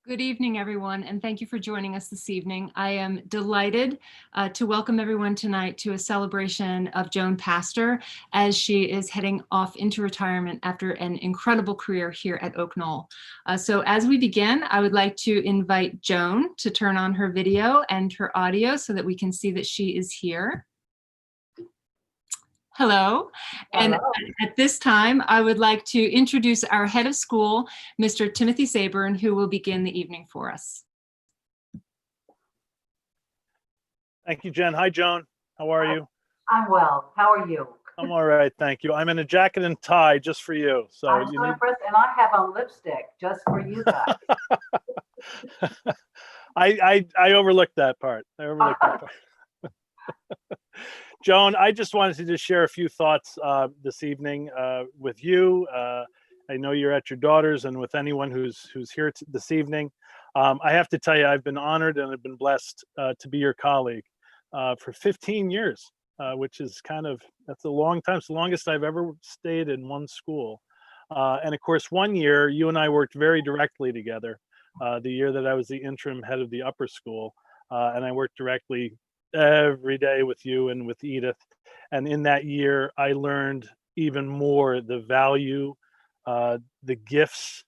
Good evening, everyone, and thank you for joining us this evening. I am delighted to welcome everyone tonight to a celebration of Joan Pastor as she is heading off into retirement after an incredible career here at Oak Knoll. So as we begin, I would like to invite Joan to turn on her video and her audio so that we can see that she is here. Hello. And Hello. at this time, I would like to introduce our head of school, Mr. Timothy Saburn, who will begin the evening for us. Thank you, Jen. Hi, Joan. How are you? I'm well. How are you? I'm all right, thank you. I'm in a jacket and tie just for you. So I'm so impressed, and I have on lipstick just for you guys. I overlooked that part. Joan, I just wanted to just share a few thoughts this evening with you. I know you're at your daughter's and with anyone who's here this evening. I have to tell you, I've been honored and I've been blessed to be your colleague for 15 years, which is that's a long time. It's the longest I've ever stayed in one school. And of course, one year, you and I worked very directly together, the year that I was the interim head of the upper school. And I worked directly every day with you and with Edith. And in that year, I learned even more the value, the gifts,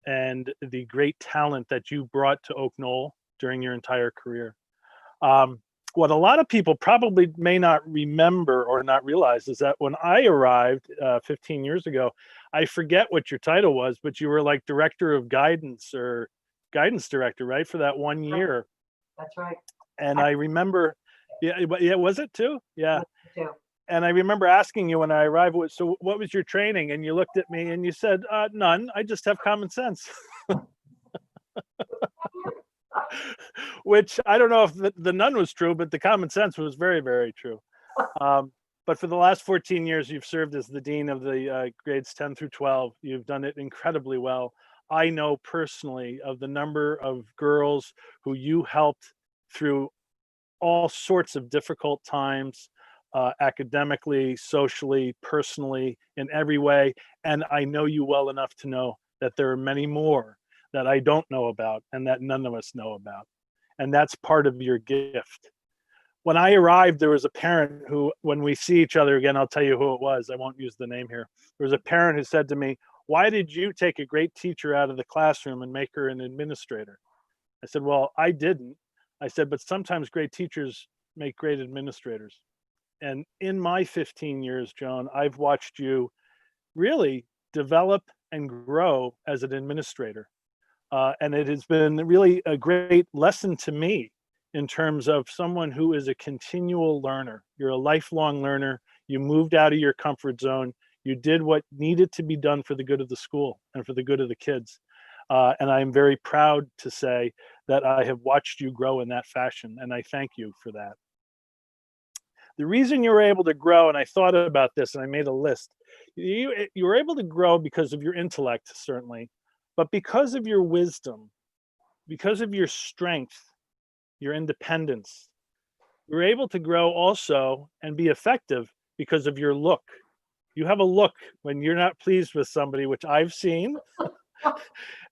and the great talent that you brought to Oak Knoll during your entire career. What a lot of people probably may not remember or not realize is that when I arrived 15 years ago, I forget what your title was, but you were like director of guidance or guidance director, right? For that 1 year. That's right. And I remember, yeah, was it too? Yeah. Too. And I remember asking you when I arrived, so what was your training? And you looked at me and you said, none, I just have common sense. Which I don't know if the none was true, but the common sense was very, very true. But for the last 14 years, you've served as the dean of the grades 10 through 12. You've done it incredibly well. I know personally of the number of girls who you helped through all sorts of difficult times, academically, socially, personally, in every way. And I know you well enough to know that there are many more that I don't know about and that none of us know about. And that's part of your gift. When I arrived, there was a parent who, when we see each other again, I'll tell you who it was. I won't use the name here. There was a parent who said to me, "Why did you take a great teacher out of the classroom and make her an administrator?" I said, "Well, I didn't." I said, "But sometimes great teachers make great administrators." And in my 15 years, Joan, I've watched you really develop and grow as an administrator. And it has been really a great lesson to me in terms of someone who is a continual learner. You're a lifelong learner. You moved out of your comfort zone. You did what needed to be done for the good of the school and for the good of the kids. And I'm very proud to say that I have watched you grow in that fashion, and I thank you for that. The reason you were able to grow, and I thought about this and I made a list, you were able to grow because of your intellect, certainly, but because of your wisdom, because of your strength, your independence. You were able to grow also and be effective because of your look. You have a look when you're not pleased with somebody, which I've seen,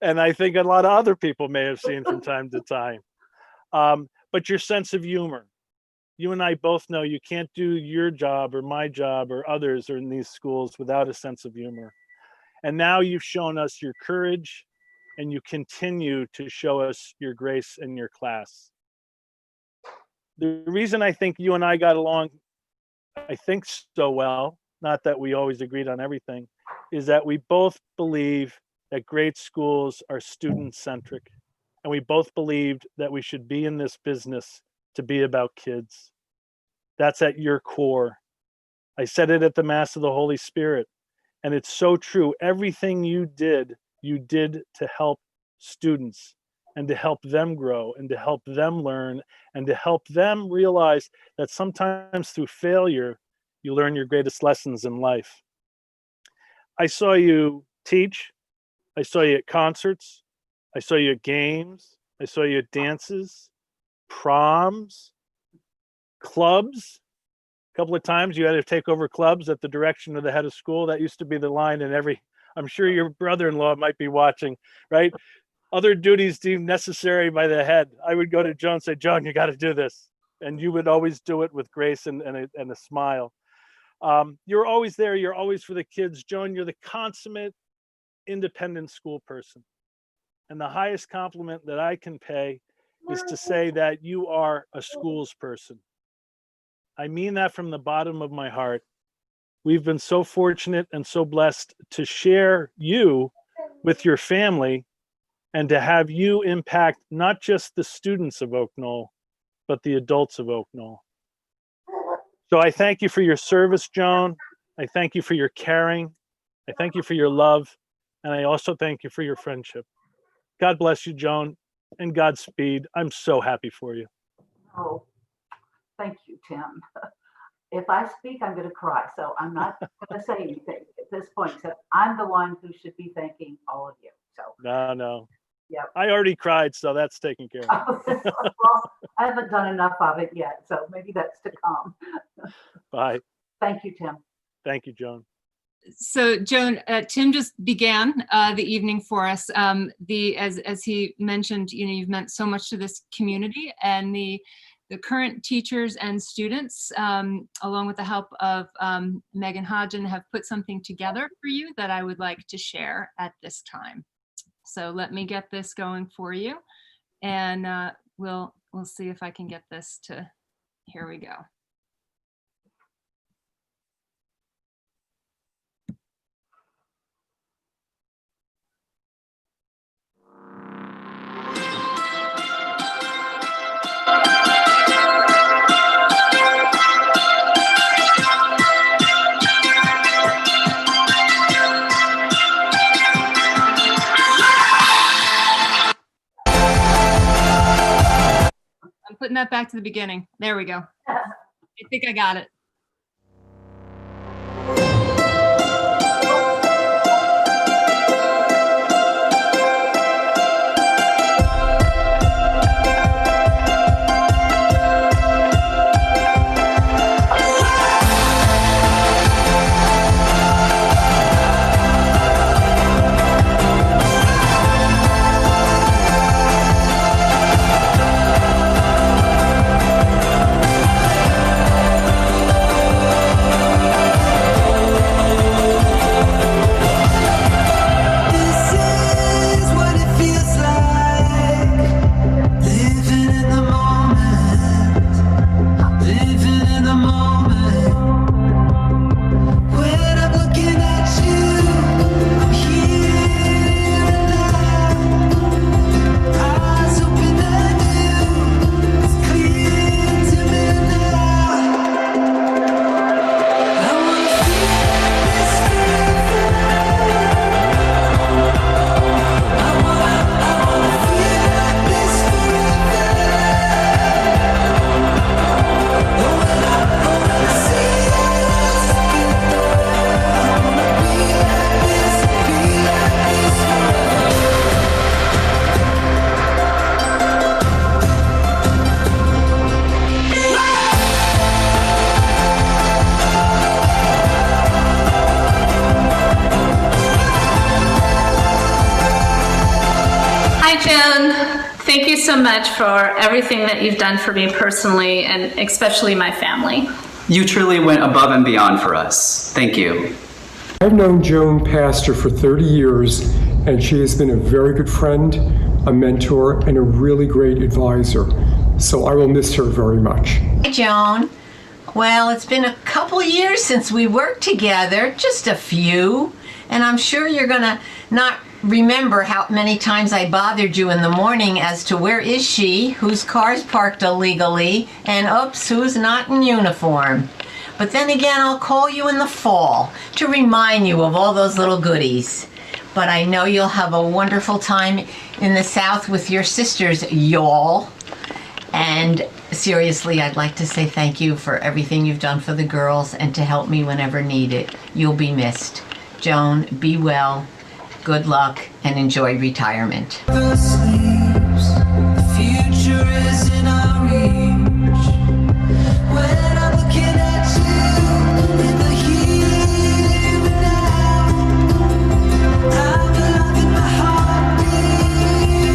and I think a lot of other people may have seen from time to time. But your sense of humor. You and I both know you can't do your job or my job or others or in these schools without a sense of humor. And now you've shown us your courage, and you continue to show us your grace in your class. The reason I think you and I got along, I think so well, not that we always agreed on everything, is that we both believe that great schools are student-centric. And we both believed that we should be in this business to be about kids. That's at your core. I said it at the Mass of the Holy Spirit. And it's so true. Everything you did to help students and to help them grow and to help them learn and to help them realize that sometimes through failure, you learn your greatest lessons in life. I saw you teach. I saw you at concerts. I saw you at games. I saw you at dances, proms, clubs. A couple of times you had to take over clubs at the direction of the head of school. That used to be the line in every, I'm sure your brother-in-law might be watching, right? other duties deemed necessary by the head, I would go to Joan and say, Joan, you got to do this. And you would always do it with grace and a smile. You're always there. You're always for the kids. Joan, you're the consummate independent school person. And the highest compliment that I can pay is to say that you are a schools person. I mean that from the bottom of my heart. We've been so fortunate and so blessed to share you with your family and to have you impact not just the students of Oak Knoll, but the adults of Oak Knoll. So I thank you for your service, Joan. I thank you for your caring. I thank you for your love. And I also thank you for your friendship. God bless you, Joan, and Godspeed. I'm so happy for you. Oh, thank you, Tim. If I speak, I'm going to cry. So I'm not going to say anything at this point, except I'm the one who should be thanking all of you. So No. Yep. I already cried, so that's taken care of. Well, I haven't done enough of it yet, so maybe that's to come. Bye. Thank you, Tim. Thank you, Joan. So Joan, Tim just began the evening for us. As he mentioned, you've meant so much to this community, and the current teachers and students, along with the help of Megan Hodgen, have put something together for you that I would like to share at this time. So let me get this going for you, and we'll see if I can get this to, here we go. I'm putting that back to the beginning. There we go. I think I got it. Thank you so much for everything that you've done for me personally, and especially my family. You truly went above and beyond for us. Thank you. I've known Joan Pastor for 30 years, and she has been a very good friend, a mentor, and a really great advisor. So I will miss her very much. Hi, Joan. Well, it's been a couple years since we worked together, just a few, and I'm sure you're gonna not remember how many times I bothered you in the morning as to where is she, whose car's parked illegally, and oops, who's not in uniform. But then again, I'll call you in the fall to remind you of all those little goodies. But I know you'll have a wonderful time in the South with your sisters, y'all. And seriously, I'd like to say thank you for everything you've done for the girls and to help me whenever needed. You'll be missed. Joan, be well. Good luck and enjoy retirement. The future is in our reach. When I'm looking at you in the here and now, I'm alive in my heartbeat.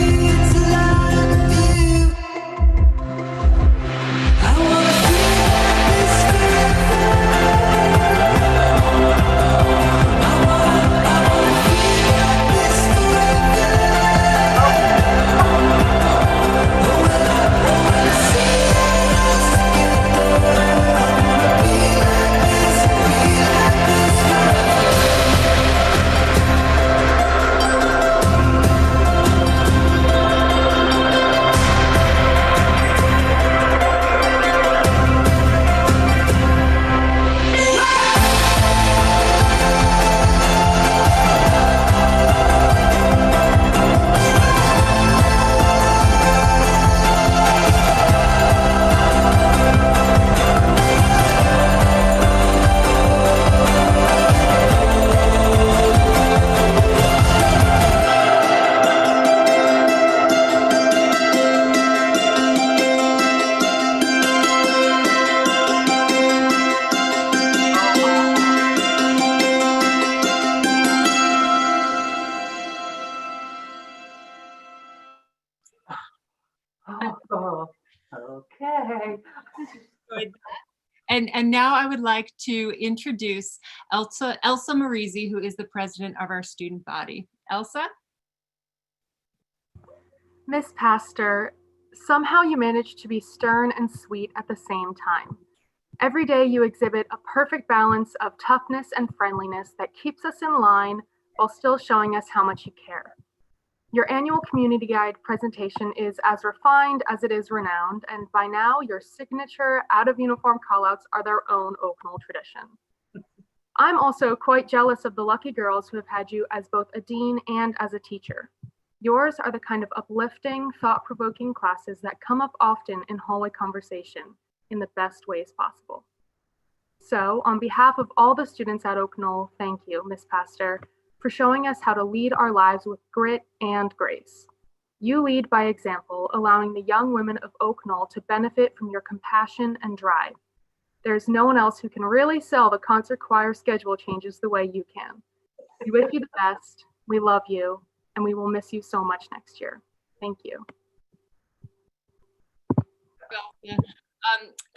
enjoyed that. And now I would like to introduce Elsa Marisi, who is the president of our student body. Elsa? Miss Pastor, somehow you manage to be stern and sweet at the same time. Every day you exhibit a perfect balance of toughness and friendliness that keeps us in line while still showing us how much you care. Your annual community guide presentation is as refined as it is renowned, and by now your signature out-of-uniform callouts are their own Oaknall tradition. I'm also quite jealous of the lucky girls who have had you as both a dean and as a teacher. Yours are the kind of uplifting, thought-provoking classes that come up often in hallway conversation in the best ways possible. So, on behalf of all the students at Oaknall, thank you, Miss Pastor, for showing us how to lead our lives with grit and grace. You lead by example, allowing the young women of Oaknall to benefit from your compassion and drive. There's no one else who can really sell the concert choir schedule changes the way you can. We wish you the best, we love you, and we will miss you so much next year. Thank you.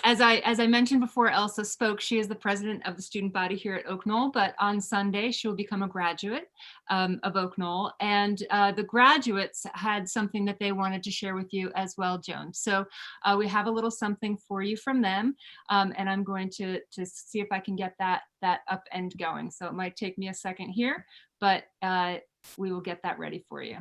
As I mentioned before, Elsa spoke. She is the president of the student body here at Oaknall, but on Sunday she will become a graduate of Oaknall, and the graduates had something that they wanted to share with you as well, Joan. So we have a little something for you from them, and I'm going to see if I can get that up and going. So it might take me a second here, but we will get that ready for you.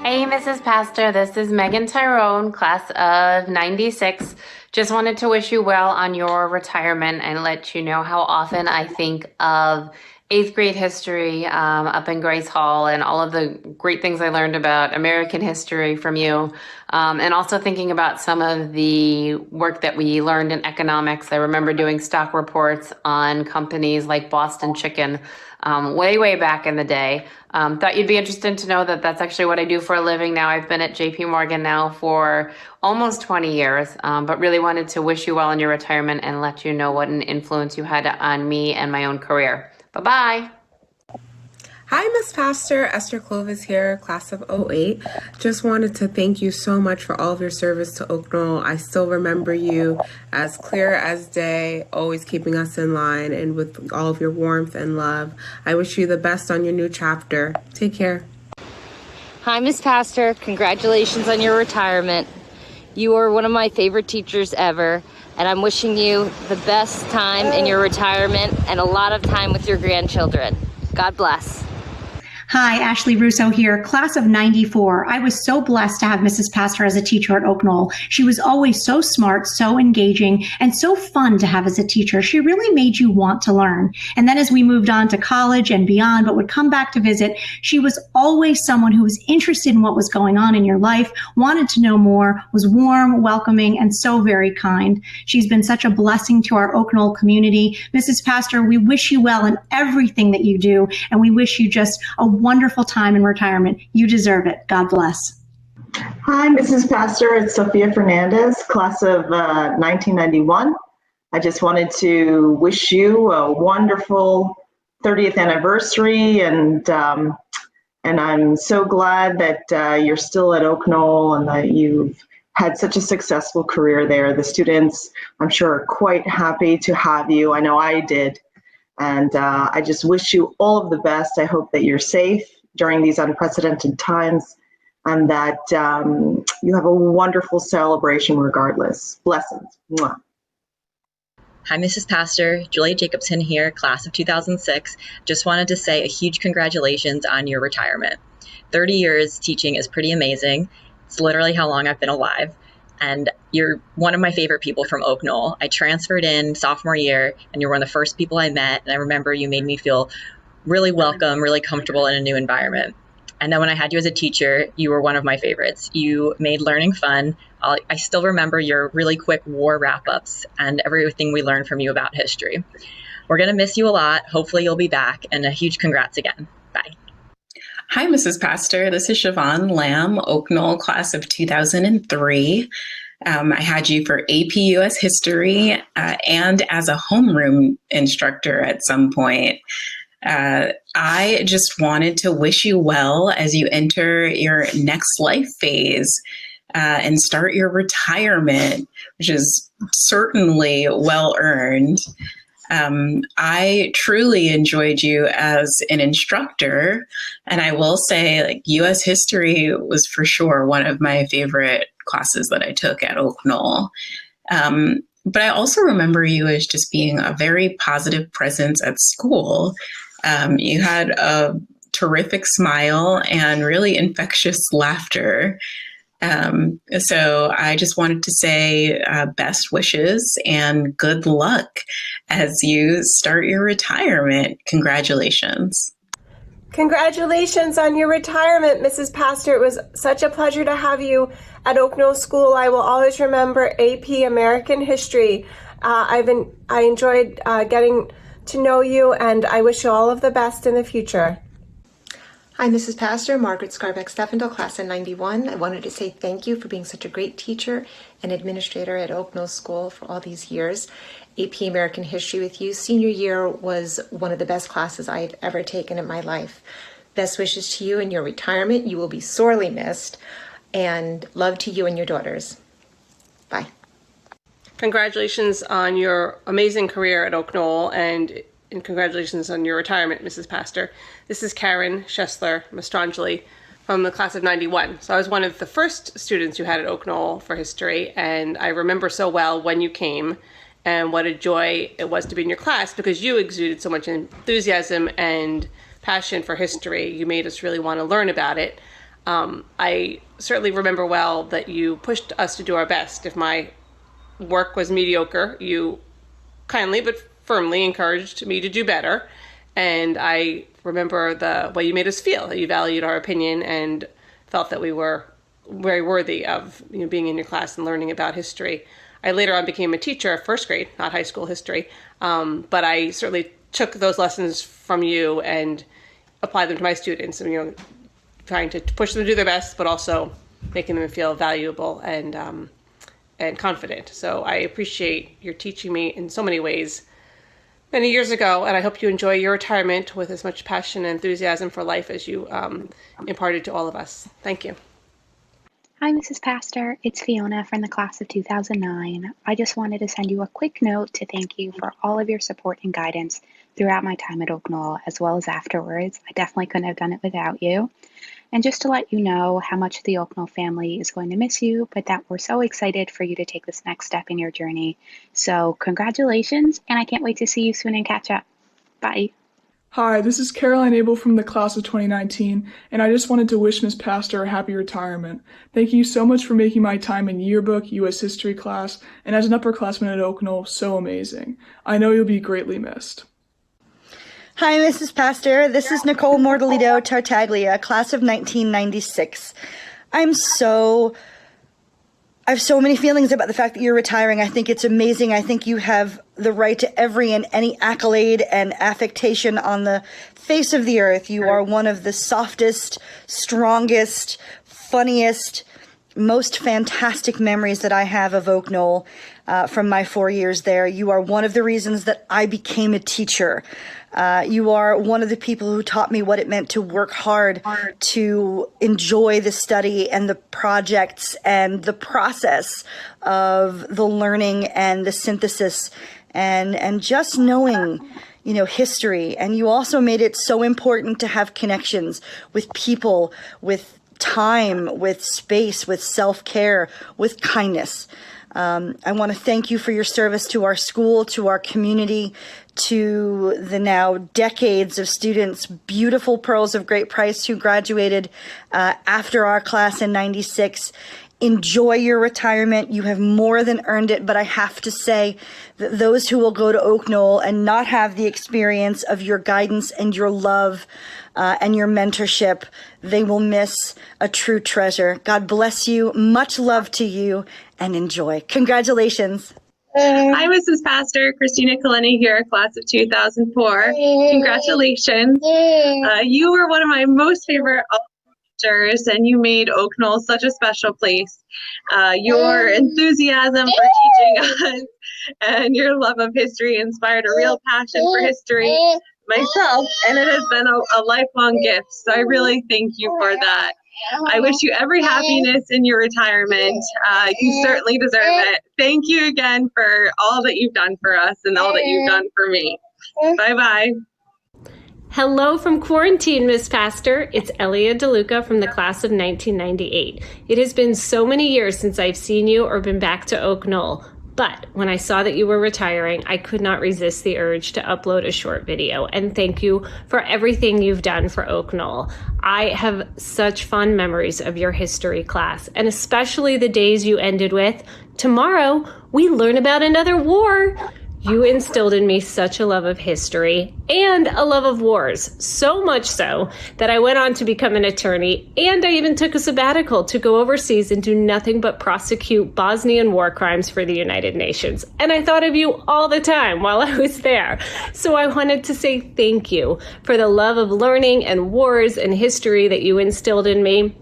Hey, Mrs. Pastor, this is Megan Tyrone, class of 96. Just wanted to wish you well on your retirement and let you know how often I think of 8th grade history up in Grace Hall and all of the great things I learned about American history from you. And also thinking about some of the work that we learned in economics. I remember doing stock reports on companies like Boston Chicken way back in the day. Thought you'd be interested to know that that's actually what I do for a living now. I've been at JP Morgan now for almost 20 years, but really wanted to wish you well in your retirement and let you know what an influence you had on me and my own career. Bye-bye. Hi, Miss Pastor. Esther Clovis here, class of 08. Just wanted to thank you so much for all of your service to Oaknall. I still remember you as clear as day, always keeping us in line and with all of your warmth and love. I wish you the best on your new chapter. Take care. Hi, Miss Pastor. Congratulations on your retirement. You are one of my favorite teachers ever, and I'm wishing you the best time in your retirement and a lot of time with your grandchildren. God bless. Hi, Ashley Russo here, class of 94. I was so blessed to have Mrs. Pastor as a teacher at Oaknall. She was always so smart, so engaging, and so fun to have as a teacher. She really made you want to learn. And then as we moved on to college and beyond, but would come back to visit, she was always someone who was interested in what was going on in your life, wanted to know more, was warm, welcoming, and so very kind. She's been such a blessing to our Oaknall community. Mrs. Pastor, we wish you well in everything that you do, and we wish you just a wonderful time in retirement. You deserve it. God bless. Hi, Mrs. Pastor. It's Sophia Fernandez, class of 1991. I just wanted to wish you a wonderful 30th anniversary, and I'm so glad that you're still at Oaknall and that you've had such a successful career there. The students, I'm sure, are quite happy to have you. I know I did. And I just wish you all of the best. I hope that you're safe during these unprecedented times and that you have a wonderful celebration regardless. Blessings. Mwah. Hi, Mrs. Pastor. Julia Jacobson here, class of 2006. Just wanted to say a huge congratulations on your retirement. 30 years teaching is pretty amazing. It's literally how long I've been alive. And you're one of my favorite people from Oak Knoll. I transferred in sophomore year, and you're one of the first people I met. And I remember you made me feel really welcome, really comfortable in a new environment. And then when I had you as a teacher, you were one of my favorites. You made learning fun. I still remember your really quick war wrap-ups and everything we learned from you about history. We're going to miss you a lot. Hopefully you'll be back, and a huge congrats again. Bye. Hi, Mrs. Pastor. This is Siobhan Lamb, Oak Knoll, class of 2003. I had you for AP US History and as a homeroom instructor at some point. I just wanted to wish you well as you enter your next life phase and start your retirement, which is certainly well earned. I truly enjoyed you as an instructor, and I will say, like, U.S. history was for sure one of my favorite classes that I took at Oak Knoll. But I also remember you as just being a very positive presence at school. You had a terrific smile and really infectious laughter. So I just wanted to say best wishes and good luck as you start your retirement. Congratulations. Congratulations on your retirement, Mrs. Pastor. It was such a pleasure to have you at Oak Knoll School. I will always remember AP American History. I enjoyed getting to know you, and I wish you all of the best in the future. Hi, Mrs. Pastor, Margaret Scarbeck-Steffendel, class of 91. I wanted to say thank you for being such a great teacher and administrator at Oak Knoll School for all these years. AP American History with you. Senior year was one of the best classes I've ever taken in my life. Best wishes to you in your retirement. You will be sorely missed. And love to you and your daughters. Bye. Congratulations on your amazing career at Oak Knoll, and congratulations on your retirement, Mrs. Pastor. This is Karen Schessler Mastrangeli from the class of 91. So I was one of the first students you had at Oak Knoll for history, and I remember so well when you came and what a joy it was to be in your class because you exuded so much enthusiasm and passion for history. You made us really want to learn about it. I certainly remember well that you pushed us to do our best. If my work was mediocre, you kindly but firmly encouraged me to do better. And I remember the way you made us feel, that you valued our opinion and felt that we were very worthy of being in your class and learning about history. I later on became a teacher of first grade, not high school history, but I certainly took those lessons from you and applied them to my students, and trying to push them to do their best, but also making them feel valuable and confident. So I appreciate your teaching me in so many ways many years ago, and I hope you enjoy your retirement with as much passion and enthusiasm for life as you imparted to all of us. Thank you. Hi, Mrs. Pastor. It's Fiona from the class of 2009. I just wanted to send you a quick note to thank you for all of your support and guidance throughout my time at Oak Knoll, as well as afterwards. I definitely couldn't have done it without you. And just to let you know how much the Oak Knoll family is going to miss you, but that we're so excited for you to take this next step in your journey. So congratulations, and I can't wait to see you soon and catch up. Bye. Hi, this is Caroline Abel from the class of 2019, and I just wanted to wish Ms. Pastor a happy retirement. Thank you so much for making my time in yearbook, U.S. history class, and as an upperclassman at Oak Knoll so amazing. I know you'll be greatly missed. Hi, Mrs. Pastor. This is Nicole Mortolito Tartaglia, class of 1996. I have so many feelings about the fact that you're retiring. I think it's amazing. I think you have the right to every and any accolade and affectation on the face of the earth. You are one of the softest, strongest, funniest, most fantastic memories that I have of Oak Knoll from my 4 years there. You are one of the reasons that I became a teacher. You are one of the people who taught me what it meant to work hard, to enjoy the study and the projects and the process of the learning and the synthesis and just knowing, history. And you also made it so important to have connections with people, with time, with space, with self-care, with kindness. I want to thank you for your service to our school, to our community, to the now decades of students, beautiful pearls of great price who graduated after our class in 96. Enjoy your retirement. You have more than earned it, but I have to say that those who will go to Oak Knoll and not have the experience of your guidance and your love and your mentorship, they will miss a true treasure. God bless you. Much love to you and enjoy. Congratulations. Hi, Mrs. Pastor. Christina Kaleni here, class of 2004. Congratulations. You were one of my most favorite teachers, and you made Oak Knoll such a special place. Your enthusiasm for teaching us and your love of history inspired a real passion for history myself, and it has been a lifelong gift. So I really thank you for that. I wish you every happiness in your retirement. You certainly deserve it. Thank you again for all that you've done for us and all that you've done for me. Bye-bye. Hello from quarantine, Miss Pastor. It's Elia DeLuca from the class of 1998. It has been so many years since I've seen you or been back to Oak Knoll. But when I saw that you were retiring, I could not resist the urge to upload a short video. And thank you for everything you've done for Oak Knoll. I have such fond memories of your history class, and especially the days you ended with, "Tomorrow, we learn about another war." You instilled in me such a love of history and a love of wars, so much so that I went on to become an attorney, and I even took a sabbatical to go overseas and do nothing but prosecute Bosnian war crimes for the United Nations. And I thought of you all the time while I was there. So I wanted to say thank you for the love of learning and wars and history that you instilled in me,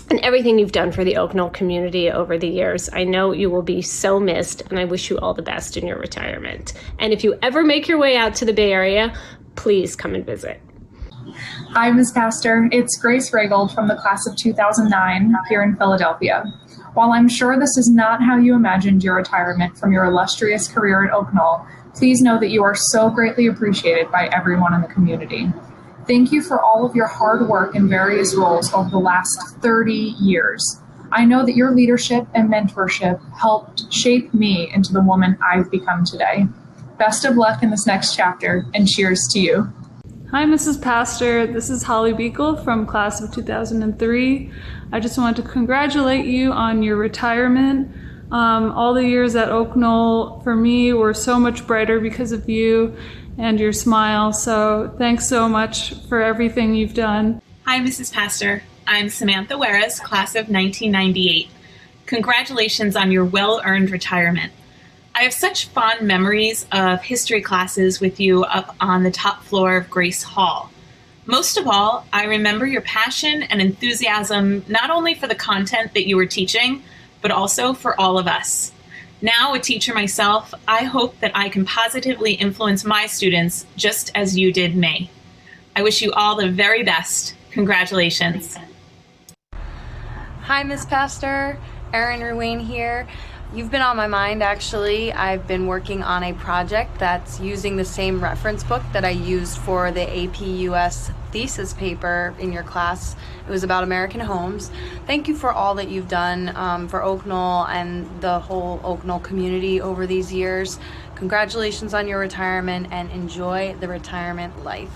and everything you've done for the Oak Knoll community over the years. I know you will be so missed, and I wish you all the best in your retirement. And if you ever make your way out to the Bay Area, please come and visit. Hi, Ms. Pastor. It's Grace Ragold from the class of 2009 here in Philadelphia. While I'm sure this is not how you imagined your retirement from your illustrious career at Oak Knoll, please know that you are so greatly appreciated by everyone in the community. Thank you for all of your hard work in various roles over the last 30 years. I know that your leadership and mentorship helped shape me into the woman I've become today. Best of luck in this next chapter, and cheers to you. Hi, Mrs. Pastor. This is Holly Beekle from class of 2003. I just want to congratulate you on your retirement. All the years at Oak Knoll for me were so much brighter because of you and your smile. So thanks so much for everything you've done. Hi, Mrs. Pastor. I'm Samantha Juarez, class of 1998. Congratulations on your well-earned retirement. I have such fond memories of history classes with you up on the top floor of Grace Hall. Most of all, I remember your passion and enthusiasm not only for the content that you were teaching, but also for all of us. Now a teacher myself, I hope that I can positively influence my students just as you did me. I wish you all the very best. Congratulations. Hi, Miss Pastor. Erin Ruane here. You've been on my mind, actually. I've been working on a project that's using the same reference book that I used for the AP US thesis paper in your class. It was about American homes. Thank you for all that you've done for Oak Knoll and the whole Oak Knoll community over these years. Congratulations on your retirement, and enjoy the retirement life.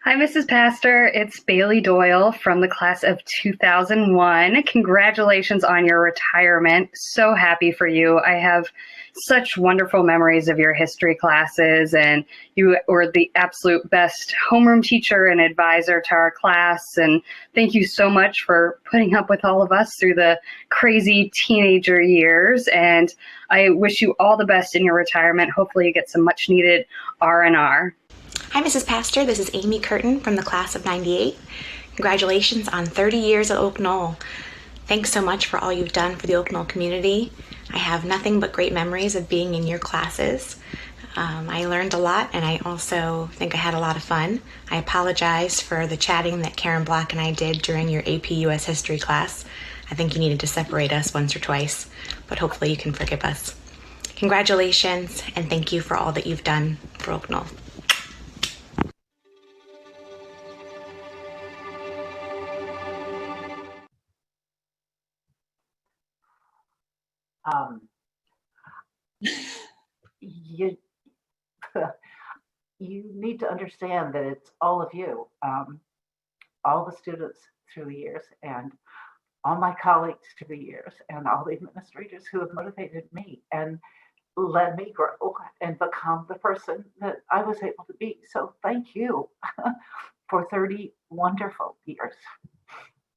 Hi, Mrs. Pastor. It's Bailey Doyle from the class of 2001. Congratulations on your retirement. So happy for you. I have such wonderful memories of your history classes, and you were the absolute best homeroom teacher and advisor to our class. And thank you so much for putting up with all of us through the crazy teenager years. And I wish you all the best in your retirement. Hopefully you get some much needed R&R. Hi, Mrs. Pastor. This is Amy Curtin from the class of 98. Congratulations on 30 years at Oak Knoll. Thanks so much for all you've done for the Oak Knoll community. I have nothing but great memories of being in your classes. I learned a lot, and I also think I had a lot of fun. I apologize for the chatting that Karen Block and I did during your AP US history class. I think you needed to separate us once or twice, but hopefully you can forgive us. Congratulations, and thank you for all that you've done for Oak Knoll. You you need to understand that it's all of you, all the students through the years, and all my colleagues through the years, and all the administrators who have motivated me and let me grow and become the person that I was able to be. So thank you for 30 wonderful years.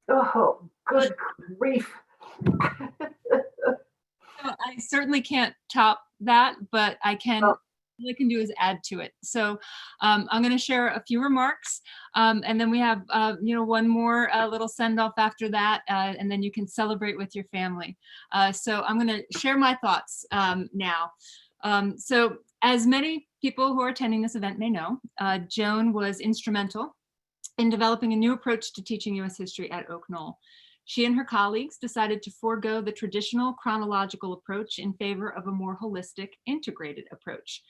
Oh, good grief. I certainly can't top that, but I can. All I can do is add to it. So I'm going to share a few remarks, and then we have one more little send off after that, and then you can celebrate with your family. So I'm going to share my thoughts now. So as many people who are attending this event may know, Joan was instrumental in developing a new approach to teaching U.S. history at Oak Knoll. She and her colleagues decided to forego the traditional chronological approach in favor of a more holistic, integrated approach.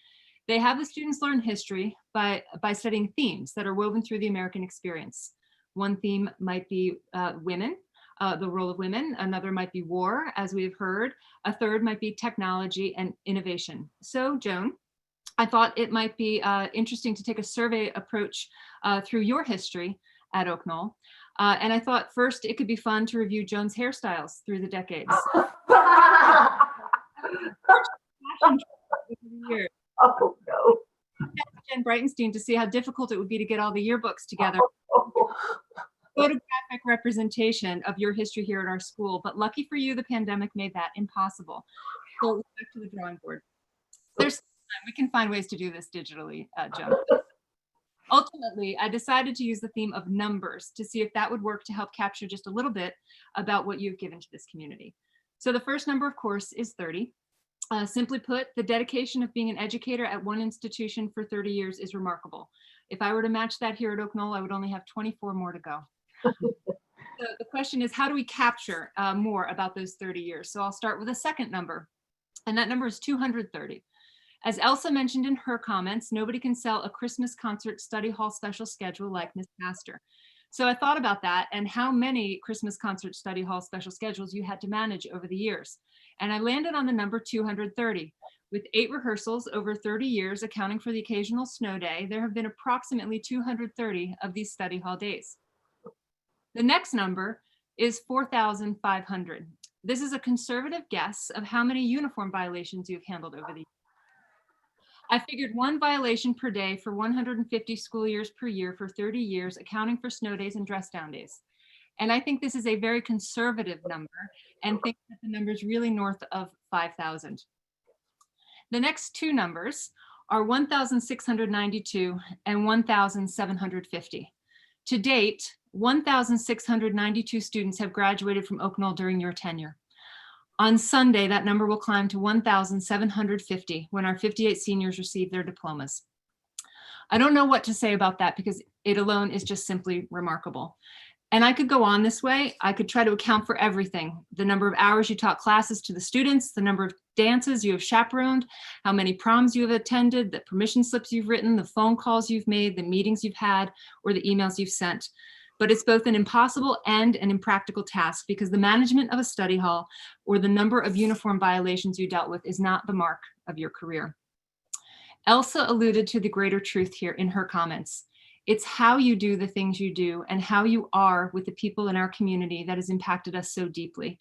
They have the students learn history by studying themes that are woven through the American experience. One theme might be women, the role of women. Another might be war, as we've heard. A third might be technology and innovation. So, Joan, I thought it might be interesting to take a survey approach through your history at Oak Knoll. And I thought first it could be fun to review Joan's hairstyles through the decades. Oh no. Jen Breitenstein to see how difficult it would be to get all the yearbooks together. Photographic representation of your history here at our school, but lucky for you, the pandemic made that impossible. So back to the drawing board. We can find ways to do this digitally, Joan. Ultimately, I decided to use the theme of numbers to see if that would work to help capture just a little bit about what you've given to this community. So the first number, of course, is 30. Simply put, the dedication of being an educator at one institution for 30 years is remarkable. If I were to match that here at Oak Knoll, I would only have 24 more to go. So the question is, how do we capture more about those 30 years? So I'll start with a second number, and that number is 230. As Elsa mentioned in her comments, nobody can sell a Christmas concert study hall special schedule like Ms. Pastor. So I thought about that and how many Christmas concert study hall special schedules you had to manage over the years. And I landed on the number 230. With 8 rehearsals over 30 years, accounting for the occasional snow day, there have been approximately 230 of these study hall days. The next number is 4,500. This is a conservative guess of how many uniform violations you've handled over the years. I figured 1 violation per day for 150 school years per year for 30 years, accounting for snow days and dress down days. And I think this is a very conservative number and think that the number is really north of 5,000. The next 2 numbers are 1,692 and 1,750. To date, 1,692 students have graduated from Oak Knoll during your tenure. On Sunday, that number will climb to 1,750 when our 58 seniors receive their diplomas. I don't know what to say about that because it alone is just simply remarkable. And I could go on this way. I could try to account for everything. The number of hours you taught classes to the students, the number of dances you have chaperoned, how many proms you have attended, the permission slips you've written, the phone calls you've made, the meetings you've had, or the emails you've sent. But it's both an impossible and an impractical task because the management of a study hall or the number of uniform violations you dealt with is not the mark of your career. Elsa alluded to the greater truth here in her comments. It's how you do the things you do and how you are with the people in our community that has impacted us so deeply.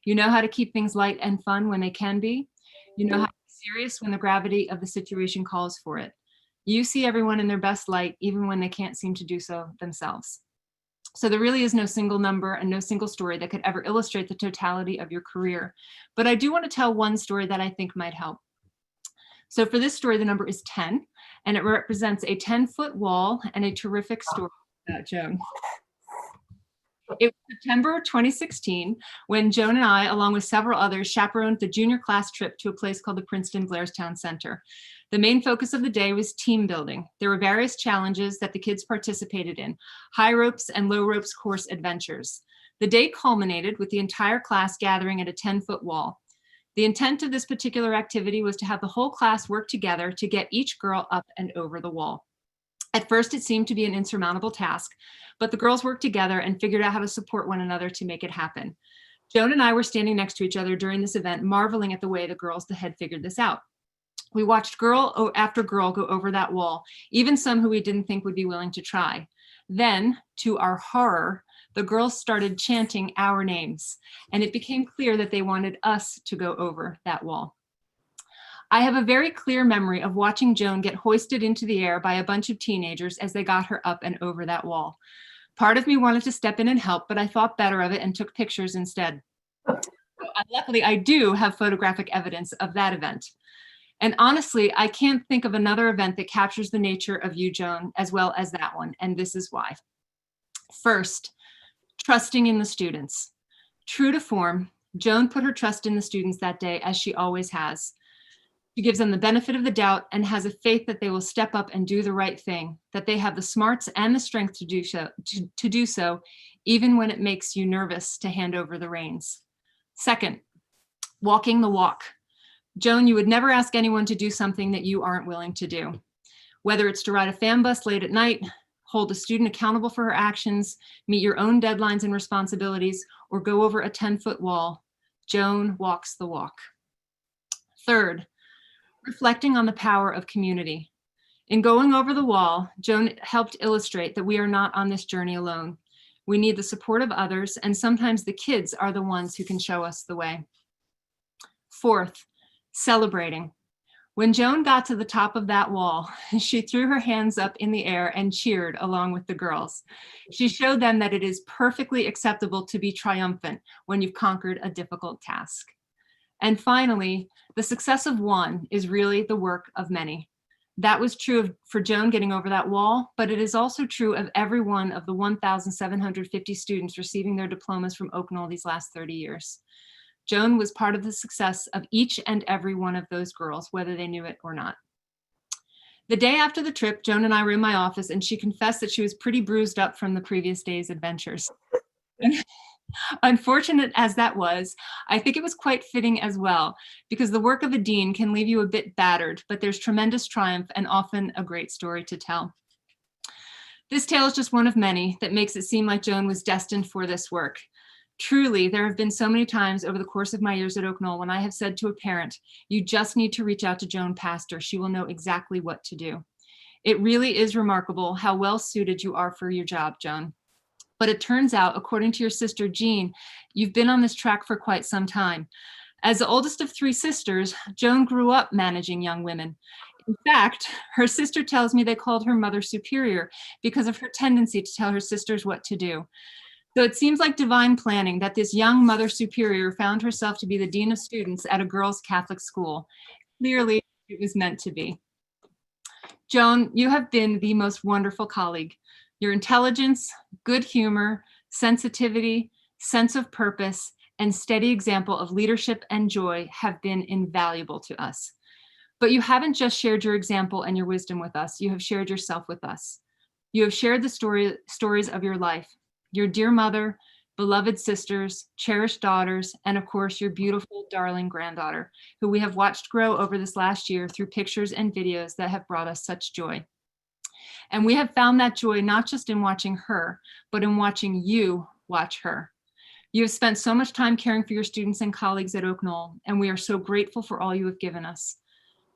You know how to keep things light and fun when they can be. You know how to be serious when the gravity of the situation calls for it. You see everyone in their best light, even when they can't seem to do so themselves. So there really is no single number and no single story that could ever illustrate the totality of your career. But I do want to tell one story that I think might help. So for this story, the number is 10, and it represents a 10-foot wall and a terrific story about Joan. It was September 2016 when Joan and I, along with several others, chaperoned the junior class trip to a place called the Princeton Blairstown Center. The main focus of the day was team building. There were various challenges that the kids participated in, high ropes and low ropes course adventures. The day culminated with the entire class gathering at a 10-foot wall. The intent of this particular activity was to have the whole class work together to get each girl up and over the wall. At first, it seemed to be an insurmountable task, but the girls worked together and figured out how to support one another to make it happen. Joan and I were standing next to each other during this event, marveling at the way the girls had figured this out. We watched girl after girl go over that wall, even some who we didn't think would be willing to try. Then, to our horror, the girls started chanting our names, and it became clear that they wanted us to go over that wall. I have a very clear memory of watching Joan get hoisted into the air by a bunch of teenagers as they got her up and over that wall. Part of me wanted to step in and help, but I thought better of it and took pictures instead. Luckily, I do have photographic evidence of that event. And honestly, I can't think of another event that captures the nature of you, Joan, as well as that one, and this is why. First, trusting in the students. True to form, Joan put her trust in the students that day, as she always has. She gives them the benefit of the doubt and has a faith that they will step up and do the right thing, that they have the smarts and the strength to do so, even when it makes you nervous to hand over the reins. Second, walking the walk. Joan, you would never ask anyone to do something that you aren't willing to do. Whether it's to ride a fan bus late at night, hold a student accountable for her actions, meet your own deadlines and responsibilities, or go over a 10-foot wall, Joan walks the walk. Third, reflecting on the power of community. In going over the wall, Joan helped illustrate that we are not on this journey alone. We need the support of others, and sometimes the kids are the ones who can show us the way. Fourth, celebrating. When Joan got to the top of that wall, she threw her hands up in the air and cheered along with the girls. She showed them that it is perfectly acceptable to be triumphant when you've conquered a difficult task. And finally, the success of one is really the work of many. That was true for Joan getting over that wall, but it is also true of every one of the 1,750 students receiving their diplomas from Oak Knoll these last 30 years. Joan was part of the success of each and every one of those girls, whether they knew it or not. The day after the trip, Joan and I were in my office, and she confessed that she was pretty bruised up from the previous day's adventures. Unfortunate as that was, I think it was quite fitting as well, because the work of a dean can leave you a bit battered, but there's tremendous triumph and often a great story to tell. This tale is just one of many that makes it seem like Joan was destined for this work. Truly, there have been so many times over the course of my years at Oak Knoll when I have said to a parent, you just need to reach out to Joan Pastor. She will know exactly what to do. It really is remarkable how well suited you are for your job, Joan. But it turns out, according to your sister, Jean, you've been on this track for quite some time. As the oldest of three sisters, Joan grew up managing young women. In fact, her sister tells me they called her Mother Superior because of her tendency to tell her sisters what to do. So it seems like divine planning that this young Mother Superior found herself to be the Dean of Students at a girls' Catholic school. Clearly, it was meant to be. Joan, you have been the most wonderful colleague. Your intelligence, good humor, sensitivity, sense of purpose, and steady example of leadership and joy have been invaluable to us. But you haven't just shared your example and your wisdom with us, you have shared yourself with us. You have shared the stories of your life, your dear mother, beloved sisters, cherished daughters, and of course, your beautiful, darling granddaughter, who we have watched grow over this last year through pictures and videos that have brought us such joy. And we have found that joy not just in watching her, but in watching you watch her. You have spent so much time caring for your students and colleagues at Oak Knoll, and we are so grateful for all you have given us.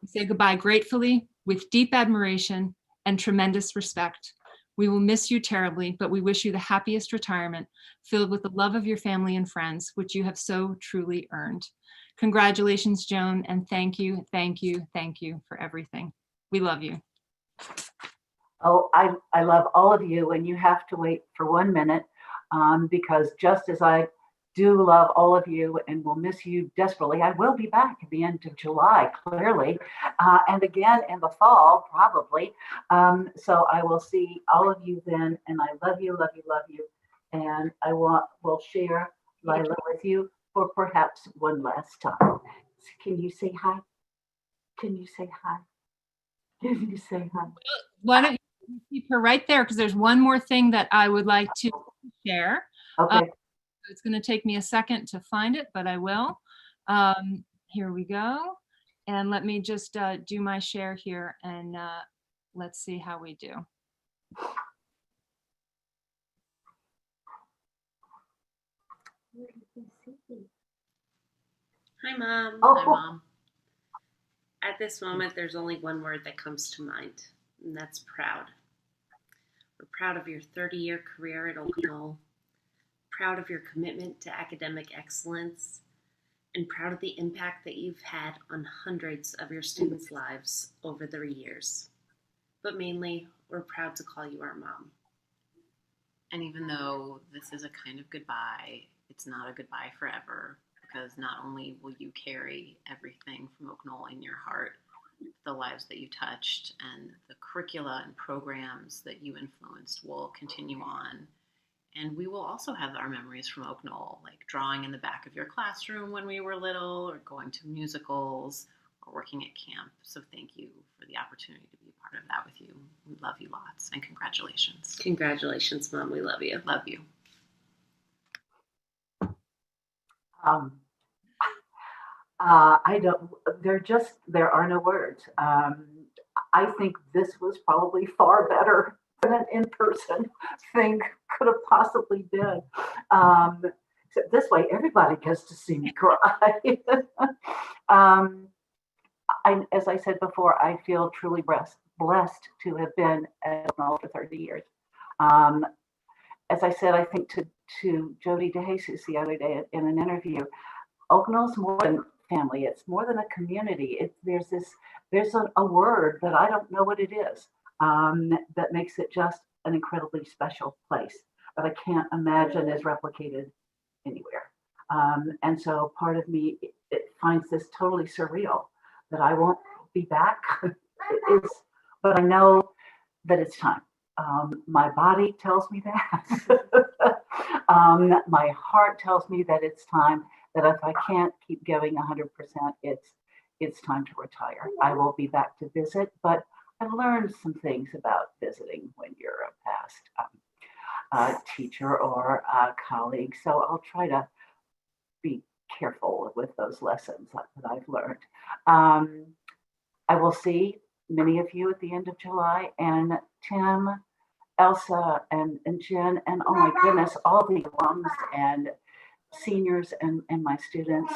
We say goodbye gratefully, with deep admiration and tremendous respect. We will miss you terribly, but we wish you the happiest retirement, filled with the love of your family and friends, which you have so truly earned. Congratulations, Joan, and thank you, thank you, thank you for everything. We love you. Oh, I love all of you, and you have to wait for 1 minute because just as I do love all of you and will miss you desperately, I will be back at the end of July, clearly, and again in the fall, probably. So I will see all of you then, and I love you, love you, love you. And I will share Lila with you for perhaps one last time. Can you say hi? Can you say hi? Can you say hi? Why don't you keep her right there, because there's one more thing that I would like to share. Okay. It's going to take me a second to find it, but I will. Here we go. And let me just do my share here, and let's see how we do. Hi, Mom. Oh. Hi, Mom. At this moment, there's only one word that comes to mind, and that's proud. We're proud of your 30-year career at Oak Knoll, proud of your commitment to academic excellence, and proud of the impact that you've had on hundreds of your students' lives over the years. But mainly, we're proud to call you our mom. And even though this is a kind of goodbye, it's not a goodbye forever, because not only will you carry everything from Oak Knoll in your heart, the lives that you touched and the curricula and programs that you influenced will continue on. And we will also have our memories from Oak Knoll, like drawing in the back of your classroom when we were little, or going to musicals, or working at camp. So thank you for the opportunity to be a part of that with you. We love you lots, and congratulations. Congratulations, Mom. We love you. Love you. There are no words. I think this was probably far better than an in-person thing could have possibly been. Except this way, everybody gets to see me cry. As I said before, I feel truly blessed to have been at Oak Knoll for 30 years. As I said, I think to Jody DeJesus the other day in an interview, Oak Knoll's more than family. It's more than a community. There's a word that I don't know what it is that makes it just an incredibly special place that I can't imagine is replicated anywhere. And so part of me it finds this totally surreal that I won't be back. But I know that it's time. My body tells me that. My heart tells me that it's time. That if I can't keep going 100%, it's time to retire. I will be back to visit, but I've learned some things about visiting when you're a past teacher or a colleague. So I'll try to be careful with those lessons that I've learned. I will see many of you at the end of July, and Tim, Elsa, and Jen, and oh my goodness, all the alums and seniors and my students.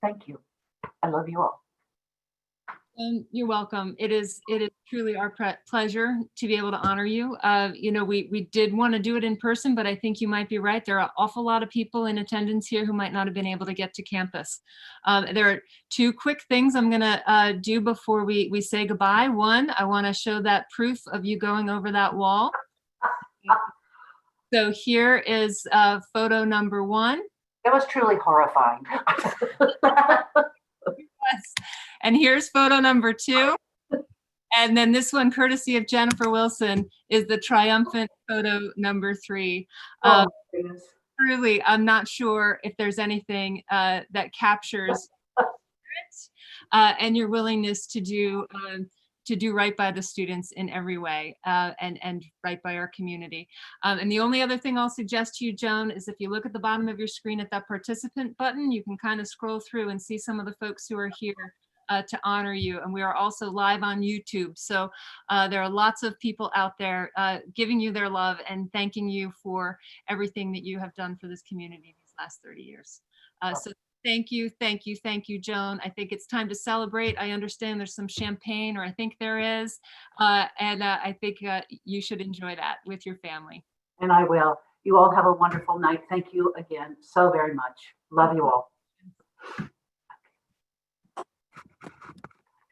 Thank you. I love you all. You're welcome. It is truly our pleasure to be able to honor you. We did want to do it in person, but I think you might be right. There are an awful lot of people in attendance here who might not have been able to get to campus. There are two quick things I'm going to do before we say goodbye. One, I want to show that proof of you going over that wall. So here is photo number one. That was truly horrifying. Yes. And here's photo number two. And then this one, courtesy of Jennifer Wilson, is the triumphant photo number three. Truly, I'm not sure if there's anything that captures it and your willingness to do right by the students in every way and right by our community. And the only other thing I'll suggest to you, Joan, is if you look at the bottom of your screen at that participant button, you can kind of scroll through and see some of the folks who are here to honor you. And we are also live on YouTube. So there are lots of people out there giving you their love and thanking you for everything that you have done for this community these last 30 years. So thank you, thank you, thank you, Joan. I think it's time to celebrate. I understand there's some champagne, or I think there is. And I think you should enjoy that with your family. And I will. You all have a wonderful night. Thank you again so very much. Love you all.